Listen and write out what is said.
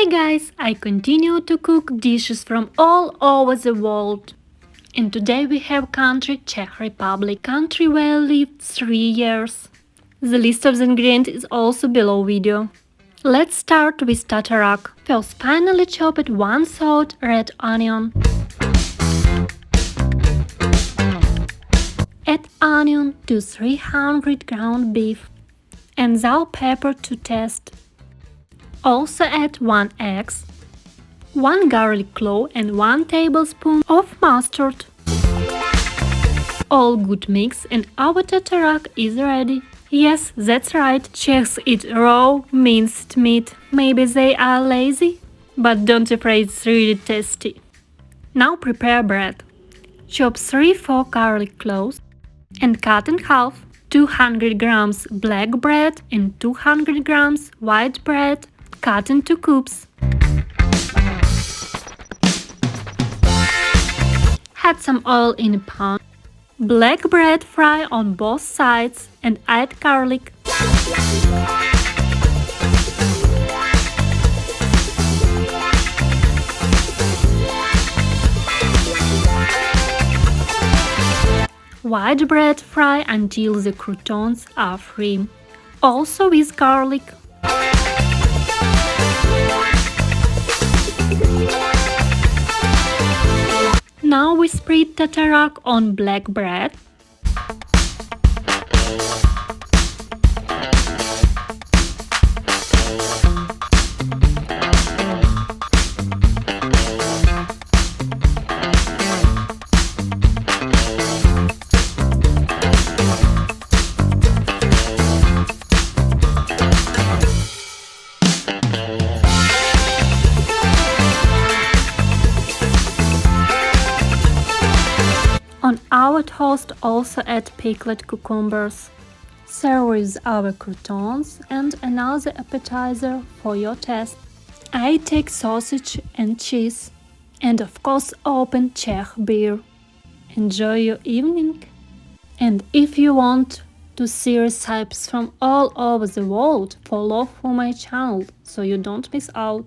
Hi guys, I continue to cook dishes from all over the world. And today we have country Czech Republic, country where I lived 3 years. The list of the ingredients is also below video. Let's start with Tatarak. First, finely chop it 1/3 red onion. Add onion to 300 ground beef and salt, pepper to taste. Also add 1 egg, 1 garlic clove and 1 tablespoon of mustard. All good mix and our Tatarak is ready. Yes, that's right, Czechs eat raw, minced meat. Maybe they are lazy? But don't afraid, it's really tasty. Now prepare bread. Chop 3-4 garlic cloves and cut in half. 200 grams black bread and 200 grams white bread cut into cubes. Add some oil in a pan. Black bread fry on both sides and add garlic. White bread fry until the croutons are free, also with garlic. Now we spread Tatarak on black bread. On our toast also add pickled cucumbers. Serve with our croutons and another appetizer for your taste. I take sausage and cheese and of course open Czech beer. Enjoy your evening! And if you want to see recipes from all over the world, follow my channel so you don't miss out.